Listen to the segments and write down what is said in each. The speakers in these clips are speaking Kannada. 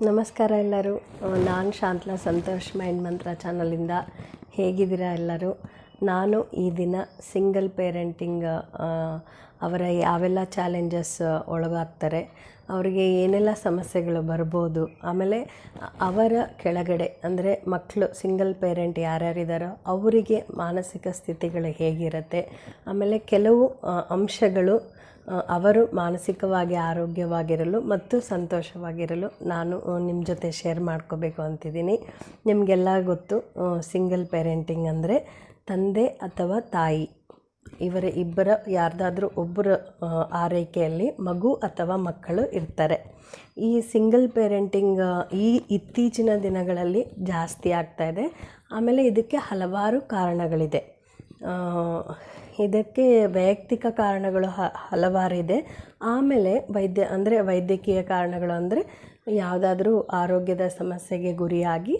ನಮಸ್ಕಾರ ಎಲ್ಲರೂ. ನಾನು ಶಾಂತಲಾ ಸಂತೋಷ್ ಮೈಂಡ್ ಮಂತ್ರ ಚಾನಲಿಂದ. ಹೇಗಿದ್ದೀರಾ ಎಲ್ಲರೂ? ನಾನು ಈ ದಿನ ಸಿಂಗಲ್ ಪೇರೆಂಟಿಂಗ್ ಅವರ ಯಾವೆಲ್ಲ ಚಾಲೆಂಜಸ್ ಒಳಗಾಗ್ತಾರೆ, ಅವರಿಗೆ ಏನೆಲ್ಲ ಸಮಸ್ಯೆಗಳು ಬರ್ಬೋದು, ಆಮೇಲೆ ಅವರ ಕೆಳಗಡೆ ಅಂದರೆ ಮಕ್ಕಳು ಸಿಂಗಲ್ ಪೇರೆಂಟ್ ಯಾರ್ಯಾರಿದ್ದಾರೋ ಅವರಿಗೆ ಮಾನಸಿಕ ಸ್ಥಿತಿಗಳು ಹೇಗಿರುತ್ತೆ, ಆಮೇಲೆ ಕೆಲವು ಅಂಶಗಳು ಅವರು ಮಾನಸಿಕವಾಗಿ ಆರೋಗ್ಯವಾಗಿರಲು ಮತ್ತು ಸಂತೋಷವಾಗಿರಲು ನಾನು ನಿಮ್ಮ ಜೊತೆ ಶೇರ್ ಮಾಡ್ಕೋಬೇಕು ಅಂತಿದ್ದೀನಿ. ನಿಮಗೆಲ್ಲ ಗೊತ್ತು, ಸಿಂಗಲ್ ಪೇರೆಂಟಿಂಗ್ ಅಂದರೆ ತಂದೆ ಅಥವಾ ತಾಯಿ ಇವರ ಇಬ್ಬರ ಯಾರ್ದಾದ್ರೂ ಒಬ್ಬರ ಆರೈಕೆಯಲ್ಲಿ ಮಗು ಅಥವಾ ಮಕ್ಕಳು ಇರ್ತಾರೆ. ಈ ಸಿಂಗಲ್ ಪೇರೆಂಟಿಂಗ್ ಇತ್ತೀಚಿನ ದಿನಗಳಲ್ಲಿ ಜಾಸ್ತಿ ಆಗ್ತಾಯಿದೆ. ಆಮೇಲೆ ಇದಕ್ಕೆ ಹಲವಾರು ಕಾರಣಗಳಿದೆ. ಇದಕ್ಕೆ ವೈಯಕ್ತಿಕ ಕಾರಣಗಳು ಹಲವಾರಿದೆ. ಆಮೇಲೆ ವೈದ್ಯಕೀಯ ಕಾರಣಗಳು ಅಂದರೆ ಯಾವುದಾದ್ರೂ ಆರೋಗ್ಯದ ಸಮಸ್ಯೆಗೆ ಗುರಿಯಾಗಿ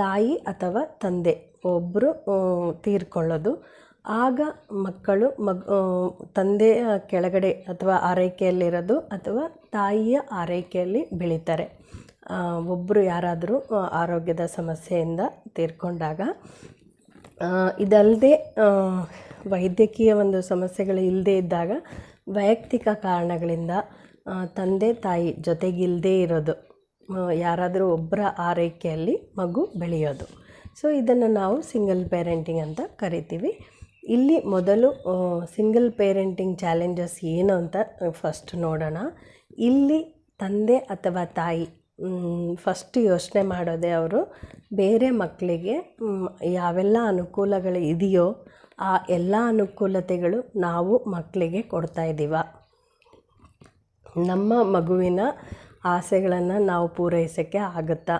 ತಾಯಿ ಅಥವಾ ತಂದೆ ಒಬ್ಬರು ತೀರ್ಕೊಳ್ಳೋದು. ಆಗ ಮಕ್ಕಳು ತಂದೆಯ ಕೆಳಗಡೆ ಅಥವಾ ಆರೈಕೆಯಲ್ಲಿರೋದು ಅಥವಾ ತಾಯಿಯ ಆರೈಕೆಯಲ್ಲಿ ಬೆಳೀತಾರೆ. ಒಬ್ಬರು ಯಾರಾದರೂ ಆರೋಗ್ಯದ ಸಮಸ್ಯೆಯಿಂದ ತೀರ್ಕೊಂಡಾಗ, ಇದಲ್ಲದೆ ವೈದ್ಯಕೀಯ ಒಂದು ಸಮಸ್ಯೆಗಳು ಇಲ್ಲದೇ ಇದ್ದಾಗ ವೈಯಕ್ತಿಕ ಕಾರಣಗಳಿಂದ ತಂದೆ ತಾಯಿ ಜೊತೆಗಿಲ್ಲದೇ ಇರೋದು, ಯಾರಾದರೂ ಒಬ್ಬರ ಆರೈಕೆಯಲ್ಲಿ ಮಗು ಬೆಳೆಯೋದು. ಸೊ ಇದನ್ನು ನಾವು ಸಿಂಗಲ್ ಪೇರೆಂಟಿಂಗ್ ಅಂತ ಕರಿತೀವಿ. ಇಲ್ಲಿ ಮೊದಲು ಸಿಂಗಲ್ ಪೇರೆಂಟಿಂಗ್ ಚಾಲೆಂಜಸ್ ಏನು ಅಂತ ಫಸ್ಟ್ ನೋಡೋಣ. ಇಲ್ಲಿ ತಂದೆ ಅಥವಾ ತಾಯಿ ಫಸ್ಟ್ ಯೋಚನೆ ಮಾಡೋದೇ ಅವರು ಬೇರೆ ಮಕ್ಕಳಿಗೆ ಯಾವೆಲ್ಲ ಅನುಕೂಲಗಳು ಇದೆಯೋ ಆ ಎಲ್ಲ ಅನುಕೂಲತೆಗಳು ನಾವು ಮಕ್ಕಳಿಗೆ ಕೊಡ್ತಾಯಿದ್ದೀವ, ನಮ್ಮ ಮಗುವಿನ ಆಸೆಗಳನ್ನು ನಾವು ಪೂರೈಸೋಕ್ಕೆ ಆಗುತ್ತಾ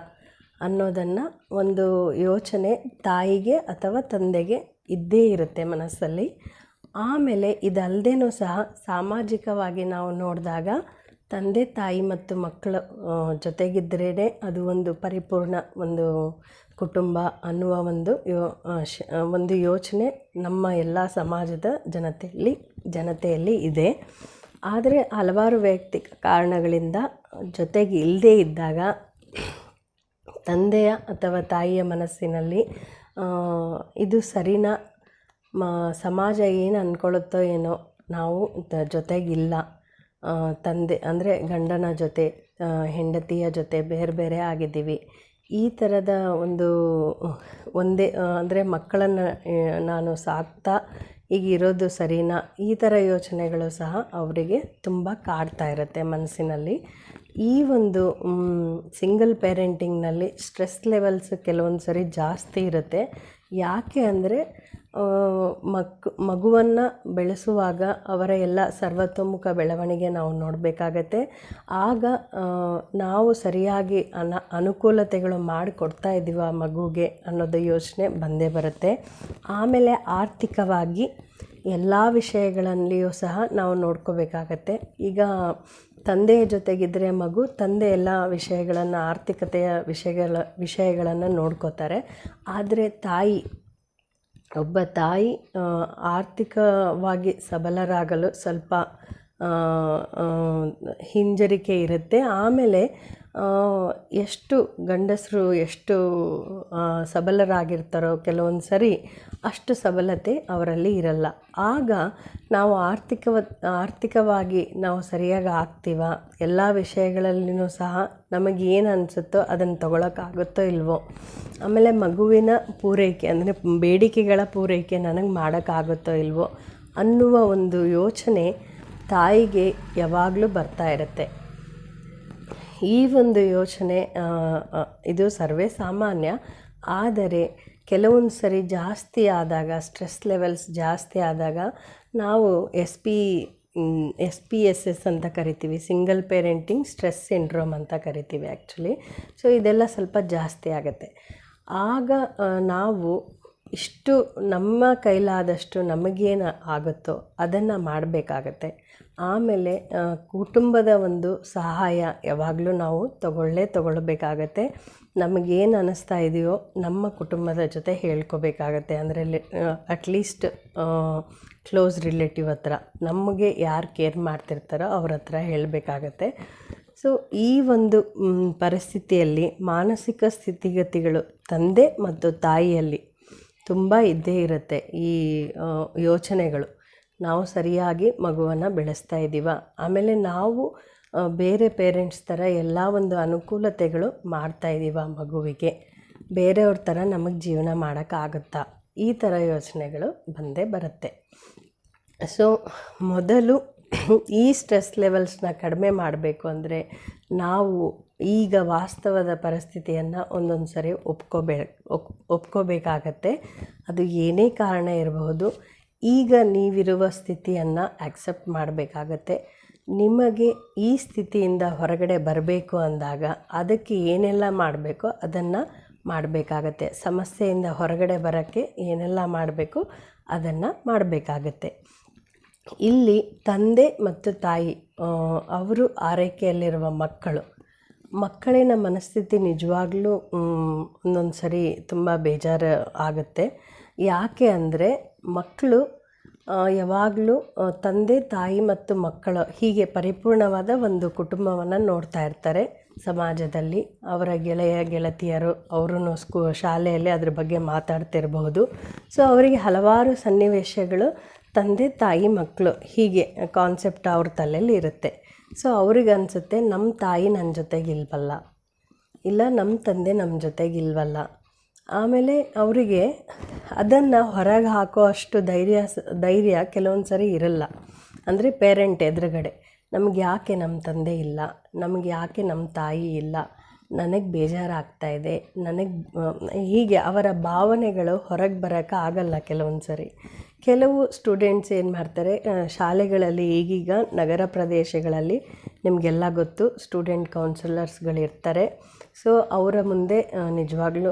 ಅನ್ನೋದನ್ನು ಒಂದು ಯೋಚನೆ ತಾಯಿಗೆ ಅಥವಾ ತಂದೆಗೆ ಇದ್ದೇ ಇರುತ್ತೆ ಮನಸ್ಸಲ್ಲಿ. ಆಮೇಲೆ ಇದಲ್ಲದೇನೂ ಸಹ ಸಾಮಾಜಿಕವಾಗಿ ನಾವು ನೋಡಿದಾಗ ತಂದೆ ತಾಯಿ ಮತ್ತು ಮಕ್ಕಳ ಜೊತೆಗಿದ್ರೇ ಅದು ಒಂದು ಪರಿಪೂರ್ಣ ಒಂದು ಕುಟುಂಬ ಅನ್ನುವ ಒಂದು ಯೋಚನೆ ನಮ್ಮ ಎಲ್ಲ ಸಮಾಜದ ಜನತೆಯಲ್ಲಿ ಇದೆ. ಆದರೆ ಹಲವಾರು ವೈಯಕ್ತಿಕ ಕಾರಣಗಳಿಂದ ಜೊತೆಗೆ ಇಲ್ಲದೇ ಇದ್ದಾಗ ತಂದೆಯ ಅಥವಾ ತಾಯಿಯ ಮನಸ್ಸಿನಲ್ಲಿ ಇದು ಸರಿನಾ, ಸಮಾಜ ಏನು ಅಂದ್ಕೊಳ್ಳುತ್ತೋ ಏನೋ, ನಾವು ಜೊತೆಗಿಲ್ಲ, ತಂದೆ ಅಂದರೆ ಗಂಡನ ಜೊತೆ ಹೆಂಡತಿಯ ಜೊತೆ ಬೇರೆ ಬೇರೆ ಆಗಿದ್ದೀವಿ, ಈ ಥರದ ಒಂದೇ ಅಂದರೆ ಮಕ್ಕಳನ್ನು ನಾನು ಸಾಕ್ತಾ ಈಗ ಇರೋದು ಸರಿನಾ, ಈ ಥರ ಯೋಚನೆಗಳು ಸಹ ಅವರಿಗೆ ತುಂಬ ಕಾಡ್ತಾ ಇರುತ್ತೆ ಮನಸ್ಸಿನಲ್ಲಿ. ಈ ಒಂದು ಸಿಂಗಲ್ ಪೇರೆಂಟಿಂಗ್ನಲ್ಲಿ ಸ್ಟ್ರೆಸ್ ಲೆವೆಲ್ಸ್ ಕೆಲವೊಂದು ಸರಿ ಜಾಸ್ತಿ ಇರುತ್ತೆ. ಯಾಕೆ ಅಂದರೆ ಮಗುವನ್ನು ಬೆಳೆಸುವಾಗ ಅವರ ಎಲ್ಲ ಸರ್ವತೋಮುಖ ಬೆಳವಣಿಗೆ ನಾವು ನೋಡಬೇಕಾಗತ್ತೆ. ಆಗ ನಾವು ಸರಿಯಾಗಿ ಅನುಕೂಲತೆಗಳು ಮಾಡಿಕೊಡ್ತಾ ಇದ್ದೀವ ಮಗುಗೆ ಅನ್ನೋದು ಯೋಚನೆ ಬಂದೇ ಬರುತ್ತೆ. ಆಮೇಲೆ ಆರ್ಥಿಕವಾಗಿ ಎಲ್ಲ ವಿಷಯಗಳಲ್ಲಿಯೂ ಸಹ ನಾವು ನೋಡ್ಕೋಬೇಕಾಗತ್ತೆ. ಈಗ ತಂದೆಯ ಜೊತೆಗಿದ್ದರೆ ತಂದೆ ಎಲ್ಲ ವಿಷಯಗಳನ್ನು, ಆರ್ಥಿಕತೆಯ ವಿಷಯಗಳನ್ನು ನೋಡ್ಕೋತಾರೆ. ಆದರೆ ಒಬ್ಬ ತಾಯಿ ಆರ್ಥಿಕವಾಗಿ ಸಬಲರಾಗಲು ಸ್ವಲ್ಪ ಹಿಂಜರಿಕೆ ಇರುತ್ತೆ. ಆಮೇಲೆ ಎಷ್ಟು ಗಂಡಸರು ಎಷ್ಟು ಸಬಲರಾಗಿರ್ತಾರೋ ಕೆಲವೊಂದು ಸರಿ ಅಷ್ಟು ಸಬಲತೆ ಅವರಲ್ಲಿ ಇರಲ್ಲ. ಆಗ ನಾವು ಆರ್ಥಿಕವಾಗಿ ನಾವು ಸರಿಯಾಗಿ ಆಗ್ತೀವ, ಎಲ್ಲ ವಿಷಯಗಳಲ್ಲಿನೂ ಸಹ ನಮಗೇನು ಅನಿಸುತ್ತೋ ಅದನ್ನು ತೊಗೊಳಕ್ಕಾಗುತ್ತೋ ಇಲ್ವೋ, ಆಮೇಲೆ ಮಗುವಿನ ಪೂರೈಕೆ ಅಂದರೆ ಬೇಡಿಕೆಗಳ ಪೂರೈಕೆ ನನಗೆ ಮಾಡೋಕ್ಕಾಗುತ್ತೋ ಇಲ್ವೋ ಅನ್ನುವ ಒಂದು ಯೋಚನೆ ತಾಯಿಗೆ ಯಾವಾಗಲೂ ಬರ್ತಾ ಇರುತ್ತೆ. ಈ ಒಂದು ಯೋಚನೆ ಇದು ಸರ್ವೇ ಸಾಮಾನ್ಯ. ಆದರೆ ಕೆಲವೊಂದು ಸರಿ ಜಾಸ್ತಿ ಆದಾಗ, ಸ್ಟ್ರೆಸ್ ಲೆವೆಲ್ಸ್ ಜಾಸ್ತಿ ಆದಾಗ ನಾವು SPSS ಅಂತ ಕರಿತೀವಿ, ಸಿಂಗಲ್ ಪೇರೆಂಟಿಂಗ್ ಸ್ಟ್ರೆಸ್ ಸಿಂಡ್ರೋಮ್ ಅಂತ ಕರಿತೀವಿ ಆ್ಯಕ್ಚುಲಿ. ಸೊ ಇದೆಲ್ಲ ಸ್ವಲ್ಪ ಜಾಸ್ತಿ ಆಗುತ್ತೆ. ಆಗ ನಾವು ಇಷ್ಟು ನಮ್ಮ ಕೈಲಾದಷ್ಟು ನಮಗೇನು ಆಗುತ್ತೋ ಅದನ್ನು ಮಾಡಬೇಕಾಗತ್ತೆ. ಆಮೇಲೆ ಕುಟುಂಬದ ಒಂದು ಸಹಾಯ ಯಾವಾಗಲೂ ನಾವು ತಗೊಳ್ಬೇಕಾಗತ್ತೆ. ನಮಗೇನು ಅನ್ನಿಸ್ತಾ ಇದೆಯೋ ನಮ್ಮ ಕುಟುಂಬದ ಜೊತೆ ಹೇಳ್ಕೊಬೇಕಾಗತ್ತೆ. ಅಂದರೆ ಅಟ್ಲೀಸ್ಟ್ ಕ್ಲೋಸ್ ರಿಲೇಟಿವ್ ಹತ್ರ, ನಮಗೆ ಯಾರು ಕೇರ್ ಮಾಡ್ತಿರ್ತಾರೋ ಅವ್ರ ಹತ್ರ ಹೇಳಬೇಕಾಗತ್ತೆ. ಸೊ ಈ ಒಂದು ಪರಿಸ್ಥಿತಿಯಲ್ಲಿ ಮಾನಸಿಕ ಸ್ಥಿತಿಗತಿಗಳು ತಂದೆ ಮತ್ತು ತಾಯಿಯಲ್ಲಿ ತುಂಬ ಇದ್ದೇ ಇರುತ್ತೆ. ಈ ಯೋಚನೆಗಳು, ನಾವು ಸರಿಯಾಗಿ ಮಗುವನ್ನು ಬೆಳೆಸ್ತಾ ಇದ್ದೀವ, ಆಮೇಲೆ ನಾವು ಬೇರೆ ಪೇರೆಂಟ್ಸ್ ಥರ ಎಲ್ಲ ಒಂದು ಅನುಕೂಲತೆಗಳು ಮಾಡ್ತಾಯಿದ್ದೀವ ಮಗುವಿಗೆ, ಬೇರೆಯವ್ರ ಥರ ನಮಗೆ ಜೀವನ ಮಾಡೋಕ್ಕಾಗುತ್ತಾ, ಈ ಥರ ಯೋಚನೆಗಳು ಬಂದೇ ಬರುತ್ತೆ. ಸೊ ಮೊದಲು ಈ ಸ್ಟ್ರೆಸ್ ಲೆವೆಲ್ಸ್ನ ಕಡಿಮೆ ಮಾಡಬೇಕು ಅಂದರೆ ನಾವು ಈಗ ವಾಸ್ತವದ ಪರಿಸ್ಥಿತಿಯನ್ನು ಒಂದೊಂದು ಸರಿ ಒಪ್ಕೋಬೇಕಾಗತ್ತೆ. ಅದು ಏನೇ ಕಾರಣ ಇರಬಹುದು, ಈಗ ನೀವಿರುವ ಸ್ಥಿತಿಯನ್ನು ಆಕ್ಸೆಪ್ಟ್ ಮಾಡಬೇಕಾಗತ್ತೆ. ನಿಮಗೆ ಈ ಸ್ಥಿತಿಯಿಂದ ಹೊರಗಡೆ ಬರಬೇಕು ಅಂದಾಗ ಅದಕ್ಕೆ ಏನೆಲ್ಲ ಮಾಡಬೇಕೋ ಅದನ್ನು ಮಾಡಬೇಕಾಗತ್ತೆ. ಸಮಸ್ಯೆಯಿಂದ ಹೊರಗಡೆ ಬರೋಕ್ಕೆ ಏನೆಲ್ಲ ಮಾಡಬೇಕು ಅದನ್ನು ಮಾಡಬೇಕಾಗತ್ತೆ. ಇಲ್ಲಿ ತಂದೆ ಮತ್ತು ತಾಯಿ ಅವರು ಆರೈಕೆಯಲ್ಲಿರುವ ಮಕ್ಕಳಿನ ಮನಸ್ಥಿತಿ ನಿಜವಾಗ್ಲೂ ಒಂದೊಂದು ಸರಿ ತುಂಬ ಬೇಜಾರು ಆಗುತ್ತೆ. ಯಾಕೆ ಅಂದರೆ ಮಕ್ಕಳು ಯಾವಾಗಲೂ ತಂದೆ ತಾಯಿ ಮತ್ತು ಮಕ್ಕಳು ಹೀಗೆ ಪರಿಪೂರ್ಣವಾದ ಒಂದು ಕುಟುಂಬವನ್ನು ನೋಡ್ತಾ ಇರ್ತಾರೆ ಸಮಾಜದಲ್ಲಿ. ಅವರ ಗೆಳತಿಯರು ಅವರು ಶಾಲೆಯಲ್ಲಿ ಅದ್ರ ಬಗ್ಗೆ ಮಾತಾಡ್ತಿರಬಹುದು. ಸೊ ಅವರಿಗೆ ಹಲವಾರು ಸನ್ನಿವೇಶಗಳು ತಂದೆ ತಾಯಿ ಮಕ್ಕಳು ಹೀಗೆ ಕಾನ್ಸೆಪ್ಟ್ ಅವ್ರ ತಲೆಯಲ್ಲಿ ಇರುತ್ತೆ. ಸೊ ಅವ್ರಿಗೆ ಅನಿಸುತ್ತೆ, ನಮ್ಮ ತಾಯಿ ನನ್ನ ಜೊತೆಗಿಲ್ವಲ್ಲ, ಇಲ್ಲ ನಮ್ಮ ತಂದೆ ನಮ್ಮ ಜೊತೆಗಿಲ್ವಲ್ಲ. ಆಮೇಲೆ ಅವರಿಗೆ ಅದನ್ನು ಹೊರಗೆ ಹಾಕೋ ಅಷ್ಟು ಧೈರ್ಯ ಕೆಲವೊಂದು ಸರಿ ಇರಲ್ಲ. ಅಂದರೆ ಪೇರೆಂಟ್ ಎದುರುಗಡೆ ನಮಗೆ ಯಾಕೆ ನಮ್ಮ ತಂದೆ ಇಲ್ಲ, ನಮಗೆ ಯಾಕೆ ನಮ್ಮ ತಾಯಿ ಇಲ್ಲ, ನನಗೆ ಬೇಜಾರಾಗ್ತಾಯಿದೆ, ಹೀಗೆ ಅವರ ಭಾವನೆಗಳು ಹೊರಗೆ ಬರೋಕ್ಕೆ ಆಗಲ್ಲ ಕೆಲವೊಂದು ಸರಿ. ಕೆಲವು ಸ್ಟೂಡೆಂಟ್ಸ್ ಏನು ಮಾಡ್ತಾರೆ, ಶಾಲೆಗಳಲ್ಲಿ ಈಗೀಗ ನಗರ ಪ್ರದೇಶಗಳಲ್ಲಿ ನಿಮಗೆಲ್ಲ ಗೊತ್ತು ಸ್ಟೂಡೆಂಟ್ ಕೌನ್ಸಿಲರ್ಸ್ಗಳಿರ್ತಾರೆ. ಸೊ ಅವರ ಮುಂದೆ ನಿಜವಾಗ್ಲೂ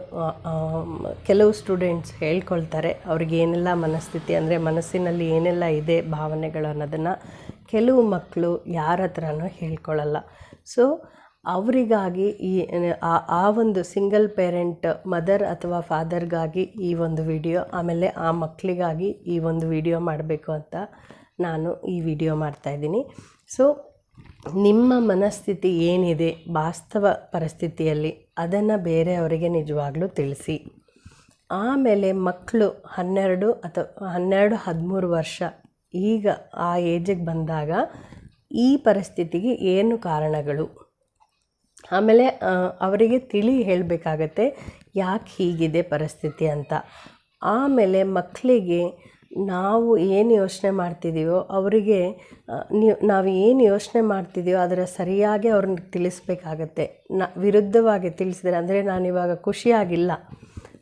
ಕೆಲವು ಸ್ಟೂಡೆಂಟ್ಸ್ ಹೇಳ್ಕೊಳ್ತಾರೆ ಅವ್ರಿಗೆ ಏನೆಲ್ಲ ಮನಸ್ಥಿತಿ, ಅಂದರೆ ಮನಸ್ಸಿನಲ್ಲಿ ಏನೆಲ್ಲ ಇದೆ ಭಾವನೆಗಳು ಅನ್ನೋದನ್ನು. ಕೆಲವು ಮಕ್ಕಳು ಯಾರ ಹತ್ರನೂ ಹೇಳ್ಕೊಳ್ಳಲ್ಲ. ಸೊ ಅವರಿಗಾಗಿ ಆ ಒಂದು ಸಿಂಗಲ್ ಪೇರೆಂಟ್ ಮದರ್ ಅಥವಾ ಫಾದರ್ಗಾಗಿ ಈ ಒಂದು ವಿಡಿಯೋ, ಆಮೇಲೆ ಆ ಮಕ್ಕಳಿಗಾಗಿ ಈ ಒಂದು ವಿಡಿಯೋ ಮಾಡಬೇಕು ಅಂತ ನಾನು ಈ ವಿಡಿಯೋ ಮಾಡ್ತಾಯಿದ್ದೀನಿ. ಸೊ ನಿಮ್ಮ ಮನಸ್ಥಿತಿ ಏನಿದೆ ವಾಸ್ತವ ಪರಿಸ್ಥಿತಿಯಲ್ಲಿ ಅದನ್ನು ಬೇರೆಯವರಿಗೆ ನಿಜವಾಗ್ಲೂ ತಿಳಿಸಿ. ಆಮೇಲೆ ಮಕ್ಕಳು 12-13 ವರ್ಷ ಈಗ ಆ ಏಜಿಗೆ ಬಂದಾಗ ಈ ಪರಿಸ್ಥಿತಿಗೆ ಏನು ಕಾರಣಗಳು, ಆಮೇಲೆ ಅವರಿಗೆ ಹೇಳಬೇಕಾಗತ್ತೆ ಯಾಕೆ ಹೀಗಿದೆ ಪರಿಸ್ಥಿತಿ ಅಂತ. ಆಮೇಲೆ ಮಕ್ಕಳಿಗೆ ನಾವು ಏನು ಯೋಚನೆ ಮಾಡ್ತಿದ್ದೀವೋ ಅವರಿಗೆ ನಾವು ಏನು ಯೋಚನೆ ಮಾಡ್ತಿದ್ದೀವೋ ಅದರ ಸರಿಯಾಗಿ ಅವ್ರನ್ನ ತಿಳಿಸ್ಬೇಕಾಗತ್ತೆ. ವಿರುದ್ಧವಾಗಿ ತಿಳಿಸಿದ್ರೆ, ಅಂದರೆ ನಾನಿವಾಗ ಖುಷಿಯಾಗಿಲ್ಲ,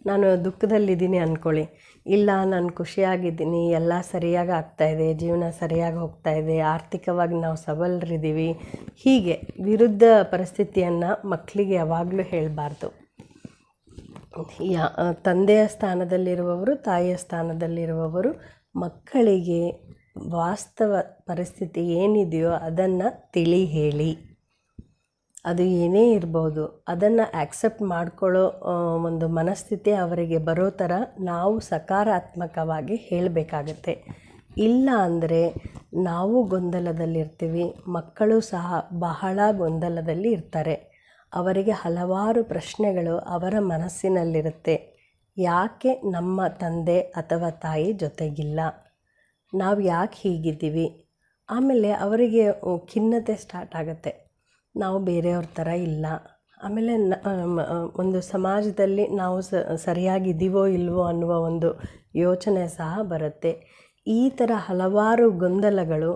ನಾನು ದುಃಖದಲ್ಲಿದ್ದೀನಿ ಅಂದ್ಕೊಳ್ಳಿ, ಇಲ್ಲ ನಾನು ಖುಷಿಯಾಗಿದ್ದೀನಿ, ಎಲ್ಲ ಸರಿಯಾಗಿ ಆಗ್ತಾಯಿದೆ, ಜೀವನ ಸರಿಯಾಗಿ ಹೋಗ್ತಾಯಿದೆ, ಆರ್ಥಿಕವಾಗಿ ನಾವು ಸಬಲರಿದ್ದೀವಿ, ಹೀಗೆ ವಿರುದ್ಧ ಪರಿಸ್ಥಿತಿಯನ್ನು ಮಕ್ಕಳಿಗೆ ಯಾವಾಗಲೂ ಹೇಳಬಾರ್ದು. ತಂದೆಯ ಸ್ಥಾನದಲ್ಲಿರುವವರು, ತಾಯಿಯ ಸ್ಥಾನದಲ್ಲಿರುವವರು ಮಕ್ಕಳಿಗೆ ವಾಸ್ತವ ಪರಿಸ್ಥಿತಿ ಏನಿದೆಯೋ ಅದನ್ನು ಹೇಳಿ. ಅದು ಏನೇ ಇರ್ಬೋದು ಅದನ್ನು ಆಕ್ಸೆಪ್ಟ್ ಮಾಡ್ಕೊಳ್ಳೋ ಒಂದು ಮನಸ್ಥಿತಿ ಅವರಿಗೆ ಬರೋ ಥರ ನಾವು ಸಕಾರಾತ್ಮಕವಾಗಿ ಹೇಳಬೇಕಾಗತ್ತೆ. ಇಲ್ಲ ಅಂದರೆ ನಾವು ಗೊಂದಲದಲ್ಲಿರ್ತೀವಿ, ಮಕ್ಕಳು ಸಹ ಬಹಳ ಗೊಂದಲದಲ್ಲಿ ಇರ್ತಾರೆ. ಅವರಿಗೆ ಹಲವಾರು ಪ್ರಶ್ನೆಗಳು ಅವರ ಮನಸ್ಸಿನಲ್ಲಿರುತ್ತೆ. ಯಾಕೆ ನಮ್ಮ ತಂದೆ ಅಥವಾ ತಾಯಿ ಜೊತೆಗಿಲ್ಲ, ನಾವು ಯಾಕೆ ಹೀಗಿದ್ದೀವಿ. ಆಮೇಲೆ ಅವರಿಗೆ ಖಿನ್ನತೆ ಸ್ಟಾರ್ಟ್ ಆಗುತ್ತೆ, ನಾವು ಬೇರೆಯವ್ರ ಥರ ಇಲ್ಲ. ಆಮೇಲೆ ಒಂದು ಸಮಾಜದಲ್ಲಿ ನಾವು ಸರಿಯಾಗಿದ್ದೀವೋ ಇಲ್ವೋ ಅನ್ನುವ ಒಂದು ಯೋಚನೆ ಸಹ ಬರುತ್ತೆ. ಈ ಥರ ಹಲವಾರು ಗೊಂದಲಗಳು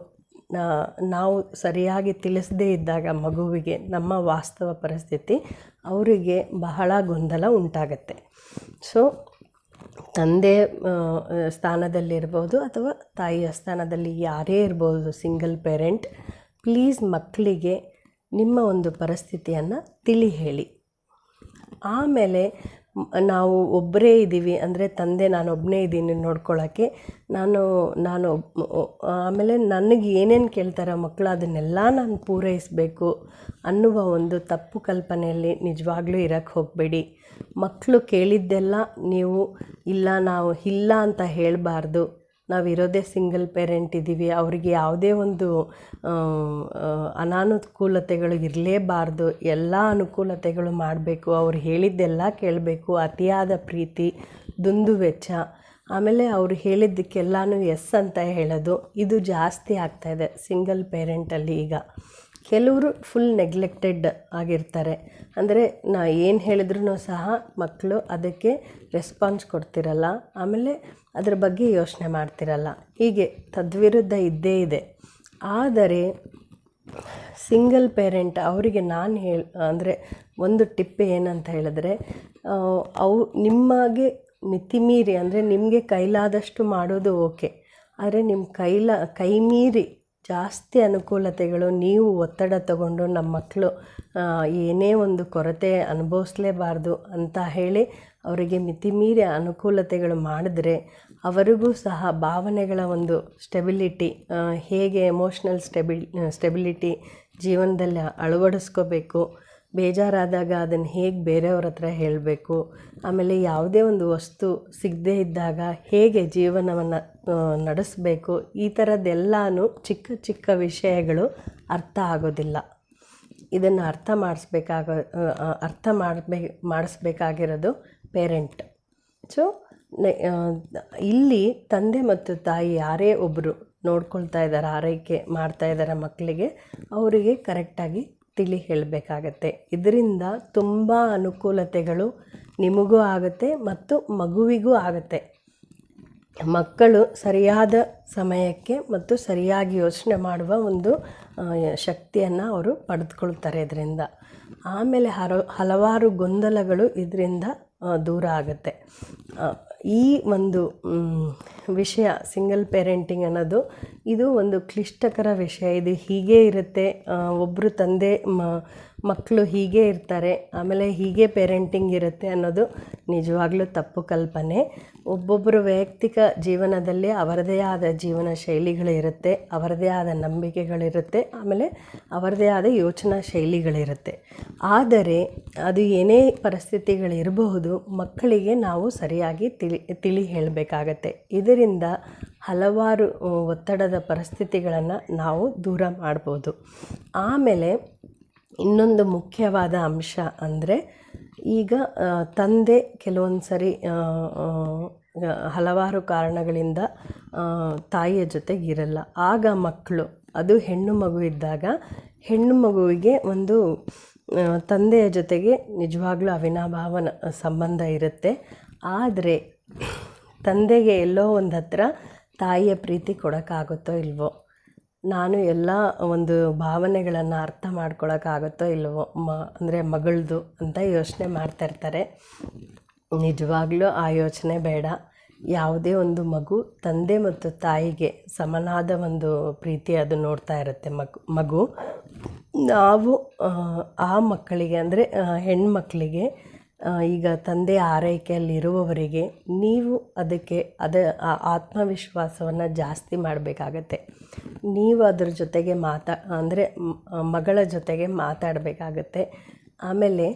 ನಾವು ಸರಿಯಾಗಿ ತಿಳಿಸದೇ ಇದ್ದಾಗ ಮಗುವಿಗೆ ನಮ್ಮ ವಾಸ್ತವ ಪರಿಸ್ಥಿತಿ ಅವರಿಗೆ ಬಹಳ ಗೊಂದಲ ಉಂಟಾಗತ್ತೆ. ಸೊ ತಂದೆ ಸ್ಥಾನದಲ್ಲಿರ್ಬೋದು ಅಥವಾ ತಾಯಿಯ ಸ್ಥಾನದಲ್ಲಿ ಯಾರೇ ಇರ್ಬೋದು, ಸಿಂಗಲ್ ಪೇರೆಂಟ್, ಪ್ಲೀಸ್ ಮಕ್ಕಳಿಗೆ ನಿಮ್ಮ ಒಂದು ಪರಿಸ್ಥಿತಿಯನ್ನು ಹೇಳಿ. ಆಮೇಲೆ ನಾವು ಒಬ್ಬರೇ ಇದ್ದೀವಿ ಅಂದರೆ ತಂದೆ ನಾನೊಬ್ಬನೇ ಇದ್ದೀನಿ ನೋಡ್ಕೊಳ್ಳೋಕ್ಕೆ, ಆಮೇಲೆ ನನಗೆ ಏನೇನು ಕೇಳ್ತಾರೋ ಮಕ್ಕಳು ಅದನ್ನೆಲ್ಲ ನಾನು ಪೂರೈಸಬೇಕು ಅನ್ನುವ ಒಂದು ತಪ್ಪು ಕಲ್ಪನೆಯಲ್ಲಿ ನಿಜವಾಗ್ಲೂ ಇರೋಕ್ಕೆ ಹೋಗಬೇಡಿ. ಮಕ್ಕಳು ಕೇಳಿದ್ದೆಲ್ಲ ನೀವು ನಾವು ಇಲ್ಲ ಅಂತ ಹೇಳಬಾರ್ದು. ನಾವಿರೋದೇ ಸಿಂಗಲ್ ಪೇರೆಂಟ್ ಇದ್ದೀವಿ, ಅವರಿಗೆ ಯಾವುದೇ ಒಂದು ಅನಾನುಕೂಲತೆಗಳು ಇರಲೇಬಾರ್ದು, ಎಲ್ಲ ಅನುಕೂಲತೆಗಳು ಮಾಡಬೇಕು, ಅವ್ರು ಹೇಳಿದ್ದೆಲ್ಲ ಕೇಳಬೇಕು, ಅತಿಯಾದ ಪ್ರೀತಿ, ದುಂದು ವೆಚ್ಚ, ಆಮೇಲೆ ಅವ್ರು ಹೇಳಿದ್ದಕ್ಕೆಲ್ಲನೂ ಎಸ್ ಅಂತ ಹೇಳೋದು, ಇದು ಜಾಸ್ತಿ ಆಗ್ತಾಯಿದೆ ಸಿಂಗಲ್ ಪೇರೆಂಟಲ್ಲಿ. ಈಗ ಕೆಲವರು ಫುಲ್ ನೆಗ್ಲೆಕ್ಟೆಡ್ ಆಗಿರ್ತಾರೆ, ಅಂದರೆ ಏನು ಹೇಳಿದ್ರೂ ಸಹ ಮಕ್ಕಳು ಅದಕ್ಕೆ ರೆಸ್ಪಾನ್ಸ್ ಕೊಡ್ತಿರಲ್ಲ, ಆಮೇಲೆ ಅದ್ರ ಬಗ್ಗೆ ಯೋಚನೆ ಮಾಡ್ತಿರಲ್ಲ. ಹೀಗೆ ತದ್ವಿರುದ್ಧ ಇದ್ದೇ ಇದೆ. ಆದರೆ ಸಿಂಗಲ್ ಪೇರೆಂಟ್ ಅವರಿಗೆ ನಾನು ಅಂದರೆ ಒಂದು ಟಿಪ್ ಏನಂತ ಹೇಳಿದ್ರೆ, ನಿಮಗೆ ಮಿತಿಮೀರಿ, ಅಂದರೆ ನಿಮಗೆ ಕೈಲಾದಷ್ಟು ಮಾಡೋದು ಓಕೆ, ಆದರೆ ನಿಮ್ಮ ಕೈ ಮೀರಿ ಜಾಸ್ತಿ ಅನುಕೂಲತೆಗಳು, ನೀವು ಒತ್ತಡ ತಗೊಂಡು ನಮ್ಮ ಮಕ್ಕಳು ಏನೇ ಒಂದು ಕೊರತೆ ಅನುಭವಿಸ್ಲೇಬಾರ್ದು ಅಂತ ಹೇಳಿ ಅವರಿಗೆ ಮಿತಿಮೀರಿ ಅನುಕೂಲತೆಗಳು ಮಾಡಿದ್ರೆ, ಅವರಿಗೂ ಸಹ ಭಾವನೆಗಳ ಒಂದು ಸ್ಟೆಬಿಲಿಟಿ, ಹೇಗೆ ಎಮೋಷ್ನಲ್ ಸ್ಟೆಬಿಲಿಟಿ ಜೀವನದಲ್ಲಿ ಅಳವಡಿಸ್ಕೋಬೇಕು, ಬೇಜಾರಾದಾಗ ಅದನ್ನು ಹೇಗೆ ಬೇರೆಯವ್ರ ಹತ್ರ ಹೇಳಬೇಕು, ಆಮೇಲೆ ಯಾವುದೇ ಒಂದು ವಸ್ತು ಸಿಗದೇ ಇದ್ದಾಗ ಹೇಗೆ ಜೀವನವನ್ನು ನಡೆಸಬೇಕು, ಈ ಥರದ್ದೆಲ್ಲನೂ ಚಿಕ್ಕ ಚಿಕ್ಕ ವಿಷಯಗಳು ಅರ್ಥ ಆಗೋದಿಲ್ಲ. ಇದನ್ನು ಮಾಡಿಸ್ಬೇಕಾಗಿರೋದು ಪೇರೆಂಟ್. ಸೊ ಇಲ್ಲಿ ತಂದೆ ಮತ್ತು ತಾಯಿ ಯಾರೇ ಒಬ್ಬರು ನೋಡ್ಕೊಳ್ತಾ ಇದ್ದಾರೆ, ಆರೈಕೆ ಮಾಡ್ತಾ ಇದ್ದಾರೆ ಮಕ್ಕಳಿಗೆ, ಅವರಿಗೆ ಕರೆಕ್ಟಾಗಿ ಹೇಳಬೇಕಾಗತ್ತೆ. ಇದರಿಂದ ತುಂಬ ಅನುಕೂಲತೆಗಳು ನಿಮಗೂ ಆಗುತ್ತೆ ಮತ್ತು ಮಗುವಿಗೂ ಆಗುತ್ತೆ. ಮಕ್ಕಳು ಸರಿಯಾದ ಸಮಯಕ್ಕೆ ಮತ್ತು ಸರಿಯಾಗಿ ಯೋಚನೆ ಮಾಡುವ ಒಂದು ಶಕ್ತಿಯನ್ನು ಅವರು ಪಡೆದುಕೊಳ್ತಾರೆ ಇದರಿಂದ. ಆಮೇಲೆ ಹಲವಾರು ಗೊಂದಲಗಳು ಇದರಿಂದ ದೂರ ಆಗುತ್ತೆ. ಈ ಒಂದು ವಿಷಯ ಸಿಂಗಲ್ ಪೇರೆಂಟಿಂಗ್ ಅನ್ನೋದು ಇದು ಒಂದು ಕ್ಲಿಷ್ಟಕರ ವಿಷಯ. ಇದು ಹೀಗೇ ಇರುತ್ತೆ, ಒಬ್ಬರು ತಂದೆ ಮಕ್ಕಳು ಹೀಗೇ ಇರ್ತಾರೆ, ಆಮೇಲೆ ಹೀಗೆ ಪೇರೆಂಟಿಂಗ್ ಇರುತ್ತೆ ಅನ್ನೋದು ನಿಜವಾಗ್ಲೂ ತಪ್ಪು ಕಲ್ಪನೆ. ಒಬ್ಬೊಬ್ಬರ ವೈಯಕ್ತಿಕ ಜೀವನದಲ್ಲಿ ಅವರದೇ ಆದ ಜೀವನ ಶೈಲಿಗಳಿರುತ್ತೆ, ಅವರದೇ ಆದ ನಂಬಿಕೆಗಳಿರುತ್ತೆ, ಆಮೇಲೆ ಅವರದೇ ಆದ ಯೋಚನಾ ಶೈಲಿಗಳಿರುತ್ತೆ. ಆದರೆ ಅದು ಏನೇ ಪರಿಸ್ಥಿತಿಗಳಿರಬಹುದು, ಮಕ್ಕಳಿಗೆ ನಾವು ಸರಿಯಾಗಿ ತಿಳಿ ಹೇಳಬೇಕಾಗತ್ತೆ. ಇದರಿಂದ ಹಲವಾರು ಒತ್ತಡದ ಪರಿಸ್ಥಿತಿಗಳನ್ನು ನಾವು ದೂರ ಮಾಡ್ಬೋದು. ಆಮೇಲೆ ಇನ್ನೊಂದು ಮುಖ್ಯವಾದ ಅಂಶ ಅಂದರೆ, ಈಗ ತಂದೆ ಕೆಲವೊಂದು ಸರಿ ಹಲವಾರು ಕಾರಣಗಳಿಂದ ತಾಯಿಯ ಜೊತೆಗಿರಲ್ಲ. ಆಗ ಮಕ್ಕಳು, ಅದು ಹೆಣ್ಣು ಮಗು ಇದ್ದಾಗ, ಹೆಣ್ಣು ಮಗುವಿಗೆ ಒಂದು ತಂದೆಯ ಜೊತೆಗೆ ನಿಜವಾಗ್ಲೂ ಅವಿನಾಭಾವ ಸಂಬಂಧ ಇರುತ್ತೆ. ಆದರೆ ತಂದೆಗೆ ಎಲ್ಲೋ ಒಂದು ಹತ್ರ ತಾಯಿಯ ಪ್ರೀತಿ ಕೊಡೋಕ್ಕಾಗುತ್ತೋ ಇಲ್ವೋ, ನಾನು ಎಲ್ಲ ಒಂದು ಭಾವನೆಗಳನ್ನು ಅರ್ಥ ಮಾಡ್ಕೊಳಕ್ಕಾಗುತ್ತೋ ಇಲ್ವೋ ಅಂದರೆ ಮಗಳದು ಅಂತ ಯೋಚನೆ ಮಾಡ್ತಾಯಿರ್ತಾರೆ. ನಿಜವಾಗ್ಲೂ ಆ ಯೋಚನೆ ಬೇಡ. ಯಾವುದೇ ಒಂದು ಮಗು ತಂದೆ ಮತ್ತು ತಾಯಿಗೆ ಸಮನಾದ ಒಂದು ಪ್ರೀತಿ ಅದು ನೋಡ್ತಾ ಇರುತ್ತೆ. ಮಗು ನಾವು ಆ ಮಕ್ಕಳಿಗೆ, ಅಂದರೆ ಹೆಣ್ಮಕ್ಕಳಿಗೆ, ಈಗ ತಂದೆ ಆರೈಕೆಯಲ್ಲಿರುವವರಿಗೆ ನೀವು ಅದಕ್ಕೆ ಆತ್ಮವಿಶ್ವಾಸವನ್ನು ಜಾಸ್ತಿ ಮಾಡಬೇಕಾಗತ್ತೆ. ನೀವು ಅದ್ರ ಜೊತೆಗೆ ಅಂದರೆ ಮಗಳ ಜೊತೆಗೆ ಮಾತಾಡಬೇಕಾಗತ್ತೆ. ಆಮೇಲೆ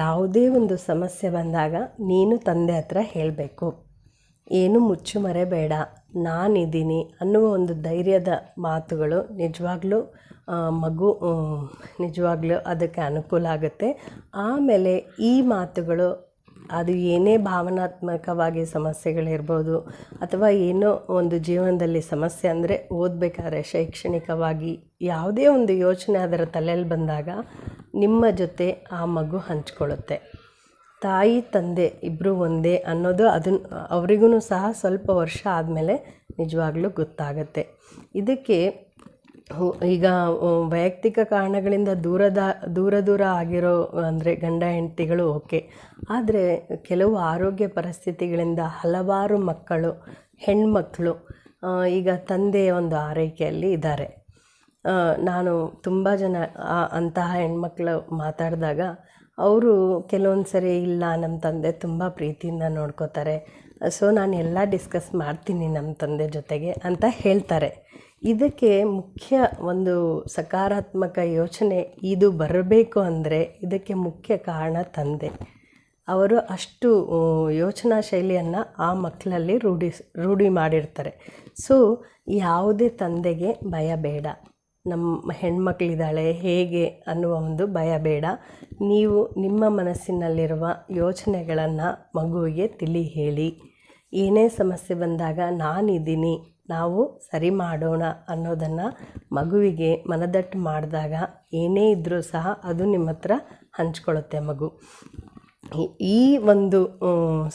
ಯಾವುದೇ ಒಂದು ಸಮಸ್ಯೆ ಬಂದಾಗ ನೀನು ತಂದೆ ಹತ್ರ ಹೇಳಬೇಕು, ಏನು ಮುಚ್ಚುಮರೆ ಬೇಡ, ನಾನಿದ್ದೀನಿ ಅನ್ನುವ ಒಂದು ಧೈರ್ಯದ ಮಾತುಗಳು ನಿಜವಾಗ್ಲೂ ಮಗು ನಿಜವಾಗ್ಲೂ ಅದಕ್ಕೆ ಅನುಕೂಲ ಆಗುತ್ತೆ. ಆಮೇಲೆ ಈ ಮಾತುಗಳು, ಅದು ಏನೇ ಭಾವನಾತ್ಮಕವಾಗಿ ಸಮಸ್ಯೆಗಳಿರ್ಬೋದು, ಅಥವಾ ಏನೋ ಒಂದು ಜೀವನದಲ್ಲಿ ಸಮಸ್ಯೆ, ಅಂದರೆ ಓದಬೇಕಾದ್ರೆ ಶೈಕ್ಷಣಿಕವಾಗಿ ಯಾವುದೇ ಒಂದು ಯೋಚನೆ ಅದರ ತಲೆಯಲ್ಲಿ ಬಂದಾಗ ನಿಮ್ಮ ಜೊತೆ ಆ ಮಗು ಹಂಚ್ಕೊಳ್ಳುತ್ತೆ. ತಾಯಿ ತಂದೆ ಇಬ್ಬರು ಒಂದೇ ಅನ್ನೋದು ಅವರಿಗೂ ಸಹ ಸ್ವಲ್ಪ ವರ್ಷ ಆದಮೇಲೆ ನಿಜವಾಗ್ಲೂ ಗೊತ್ತಾಗತ್ತೆ. ಇದಕ್ಕೆ ಈಗ ವೈಯಕ್ತಿಕ ಕಾರಣಗಳಿಂದ ದೂರ ಆಗಿರೋ, ಅಂದರೆ ಗಂಡ ಹೆಂಡತಿಗಳು ಓಕೆ, ಆದರೆ ಕೆಲವು ಆರೋಗ್ಯ ಪರಿಸ್ಥಿತಿಗಳಿಂದ ಹಲವಾರು ಮಕ್ಕಳು, ಹೆಣ್ಮಕ್ಕಳು ಈಗ ತಂದೆಯ ಒಂದು ಆರೈಕೆಯಲ್ಲಿ ಇದ್ದಾರೆ. ನಾನು ತುಂಬ ಜನ ಅಂತಹ ಹೆಣ್ಮಕ್ಳು ಮಾತಾಡಿದಾಗ ಅವರು ಕೆಲವೊಂದು ಸರಿ, ಇಲ್ಲ ನಮ್ಮ ತಂದೆ ತುಂಬ ಪ್ರೀತಿಯಿಂದ ನೋಡ್ಕೋತಾರೆ, ಸೊ ನಾನು ಎಲ್ಲ ಡಿಸ್ಕಸ್ ಮಾಡ್ತೀನಿ ನಮ್ಮ ತಂದೆ ಜೊತೆಗೆ ಅಂತ ಹೇಳ್ತಾರೆ. ಇದಕ್ಕೆ ಮುಖ್ಯ ಒಂದು ಸಕಾರಾತ್ಮಕ ಯೋಚನೆ ಇದು ಬರಬೇಕು ಅಂದರೆ ಇದಕ್ಕೆ ಮುಖ್ಯ ಕಾರಣ ತಂದೆ. ಅವರು ಅಷ್ಟು ಯೋಚನಾ ಶೈಲಿಯನ್ನು ಆ ಮಕ್ಕಳಲ್ಲಿ ರೂಢಿ ಮಾಡಿರ್ತಾರೆ. ಸೊ ಯಾವುದೇ ತಂದೆಗೆ ಭಯ ಬೇಡ, ನಮ್ಮ ಹೆಣ್ಮಕ್ಳಿದ್ದಾಳೆ ಹೇಗೆ ಅನ್ನುವ ಒಂದು ಭಯ ಬೇಡ. ನೀವು ನಿಮ್ಮ ಮನಸ್ಸಿನಲ್ಲಿರುವ ಯೋಚನೆಗಳನ್ನು ಮಗುವಿಗೆ ತಿಳಿ ಹೇಳಿ. ಏನೇ ಸಮಸ್ಯೆ ಬಂದಾಗ ನಾನಿದ್ದೀನಿ, ನಾವು ಸರಿ ಮಾಡೋಣ ಅನ್ನೋದನ್ನು ಮಗುವಿಗೆ ಮನದಟ್ಟು ಮಾಡಿದಾಗ ಏನೇ ಇದ್ದರೂ ಸಹ ಅದು ನಿಮ್ಮ ಹತ್ರ ಹಂಚ್ಕೊಳ್ಳುತ್ತೆ ಮಗು. ಈ ಒಂದು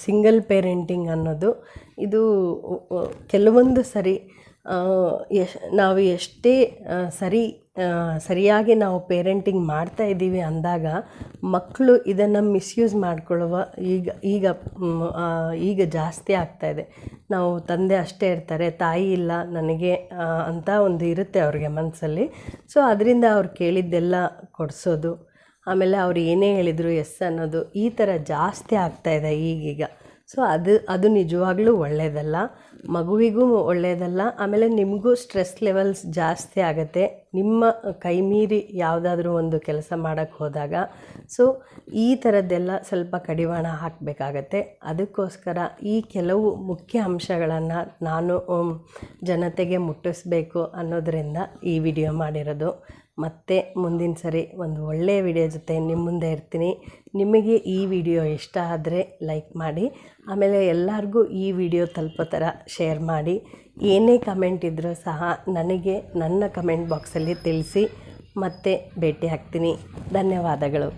ಸಿಂಗಲ್ ಪೇರೆಂಟಿಂಗ್ ಅನ್ನೋದು ಇದು ಕೆಲವೊಂದು ಸರಿ ನಾವು ಎಷ್ಟೇ ಸರಿಯಾಗಿ ನಾವು ಪೇರೆಂಟಿಂಗ್ ಮಾಡ್ತಾ ಇದ್ದೀವಿ ಅಂದಾಗ ಮಕ್ಕಳು ಇದನ್ನು ಮಿಸ್ಯೂಸ್ ಮಾಡಿಕೊಳ್ಳುವ ಈಗ ಜಾಸ್ತಿ ಆಗ್ತಾಯಿದೆ. ನಾವು ತಂದೆ ಅಷ್ಟೇ ಇರ್ತಾರೆ, ತಾಯಿ ಇಲ್ಲ ನನಗೆ ಅಂತ ಒಂದು ಇರುತ್ತೆ ಅವ್ರಿಗೆ ಮನಸ್ಸಲ್ಲಿ. ಸೊ ಅದರಿಂದ ಅವ್ರು ಕೇಳಿದ್ದೆಲ್ಲ ಕೊಡಿಸೋದು, ಆಮೇಲೆ ಅವ್ರು ಏನೇ ಹೇಳಿದರು ಎಸ್ ಅನ್ನೋದು, ಈ ಥರ ಜಾಸ್ತಿ ಆಗ್ತಾಯಿದೆ ಈಗೀಗ. ಸೊ ಅದು ನಿಜವಾಗ್ಲೂ ಒಳ್ಳೆಯದಲ್ಲ, ಮಗುವಿಗೂ ಒಳ್ಳೆಯದಲ್ಲ. ಆಮೇಲೆ ನಿಮಗೂ ಸ್ಟ್ರೆಸ್ ಲೆವೆಲ್ಸ್ ಜಾಸ್ತಿ ಆಗುತ್ತೆ ನಿಮ್ಮ ಕೈ ಮೀರಿ ಯಾವುದಾದ್ರೂ ಒಂದು ಕೆಲಸ ಮಾಡೋಕ್ಕೆ ಹೋದಾಗ. ಸೊ ಈ ಥರದ್ದೆಲ್ಲ ಸ್ವಲ್ಪ ಕಡಿವಾಣ ಹಾಕಬೇಕಾಗತ್ತೆ. ಅದಕ್ಕೋಸ್ಕರ ಈ ಕೆಲವು ಮುಖ್ಯ ಅಂಶಗಳನ್ನು ನಾನು ಜನತೆಗೆ ಮುಟ್ಟಿಸ್ಬೇಕು ಅನ್ನೋದರಿಂದ ಈ ವಿಡಿಯೋ ಮಾಡಿರೋದು. ಮತ್ತೆ ಮುಂದಿನ ಸರಿ ಒಂದು ಒಳ್ಳೆಯ ವಿಡಿಯೋ ಜೊತೆ ನಿಮ್ಮ ಮುಂದೆ ಇರ್ತೀನಿ. ನಿಮಗೆ ಈ ವಿಡಿಯೋ ಇಷ್ಟ ಆದರೆ ಲೈಕ್ ಮಾಡಿ, ಆಮೇಲೆ ಎಲ್ಲರಿಗೂ ಈ ವಿಡಿಯೋ ತಲುಪೋ ಥರ ಶೇರ್ ಮಾಡಿ. ಏನೇ ಕಮೆಂಟ್ ಇದ್ದರೂ ಸಹ ನನಗೆ ನನ್ನ ಕಮೆಂಟ್ ಬಾಕ್ಸಲ್ಲಿ ತಿಳಿಸಿ. ಮತ್ತೆ ಭೇಟಿ ಆಗ್ತೀನಿ. ಧನ್ಯವಾದಗಳು.